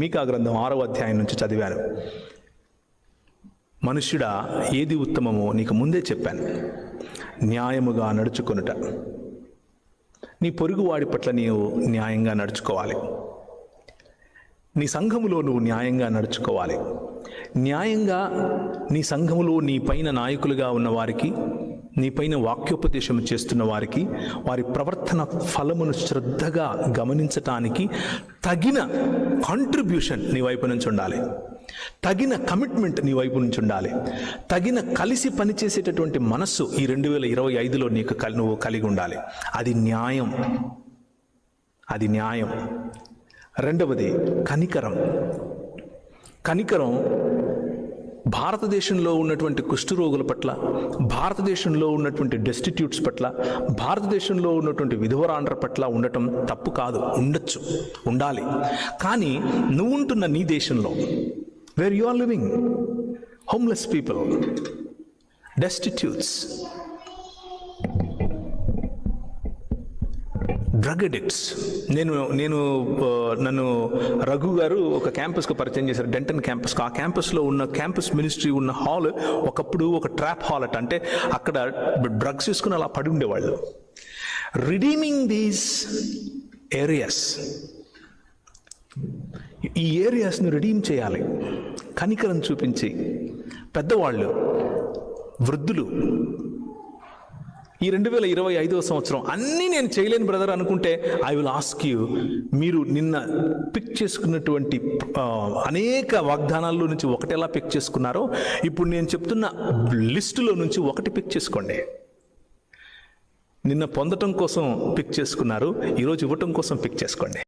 మీకా గ్రంథం 6వ అధ్యాయం నుంచి చదివాను. మనుష్యుడా, ఏది ఉత్తమమో నీకు ముందే చెప్పాను. న్యాయముగా నడుచుకొనుట. నీ పొరుగువాడి పట్ల నీవు న్యాయంగా నడుచుకోవాలి. నీ సంఘములో నువ్వు న్యాయంగా నడుచుకోవాలి. న్యాయంగా నీ సంఘములో నీ పైన నాయకులుగా ఉన్న వారికి, నీ పైన వాక్యోపదేశం చేస్తున్న వారికి వారి ప్రవర్తన ఫలమును శ్రద్ధగా గమనించటానికి తగిన కాంట్రిబ్యూషన్ నీ వైపు నుంచి ఉండాలి. తగిన కమిట్మెంట్ నీ వైపు నుంచి ఉండాలి. తగిన కలిసి పనిచేసేటటువంటి మనస్సు ఈ 2025లో నువ్వు కలిగి ఉండాలి. అది న్యాయం. అది న్యాయం. రెండవది కనికరం. కనికరం భారతదేశంలో ఉన్నటువంటి కుష్ఠరోగుల పట్ల, భారతదేశంలో ఉన్నటువంటి డెస్టిట్యూట్స్ పట్ల, భారతదేశంలో ఉన్నటువంటి విధవరాండ్ర పట్ల ఉండటం తప్పు కాదు. ఉండొచ్చు, ఉండాలి. కానీ నువ్వు ఉంటున్న నీ దేశంలో, where you are living, homeless people, destitutes, drug addicts. నన్ను రఘు గారు ఒక క్యాంపస్కు పరిచయం చేశారు, డెంటన్ క్యాంపస్కు. ఆ క్యాంపస్లో ఉన్న క్యాంపస్ మినిస్ట్రీ ఉన్న హాల్ ఒకప్పుడు ఒక ట్రాప్ హాల్ అట. అంటే అక్కడ డ్రగ్స్ తీసుకుని అలా పడి ఉండేవాళ్ళు. రిడీమింగ్ దీస్ ఏరియాస్, ఈ ఏరియాస్ను రిడీమ్ చేయాలి. కనికరం చూపించి పెద్దవాళ్ళు, వృద్ధులు, ఈ 2025వ సంవత్సరం అన్నీ నేను చేయలేను బ్రదర్ అనుకుంటే ఐ విల్ ఆస్క్ యూ, మీరు నిన్న పిక్ చేసుకున్నటువంటి అనేక వాగ్దానాల్లో నుంచి ఒకటి ఎలా పిక్ చేసుకున్నారో ఇప్పుడు నేను చెప్తున్న లిస్టులో నుంచి ఒకటి పిక్ చేసుకోండి. నిన్న పొందటం కోసం పిక్ చేసుకున్నారు, ఈరోజు ఇవ్వటం కోసం పిక్ చేసుకోండి.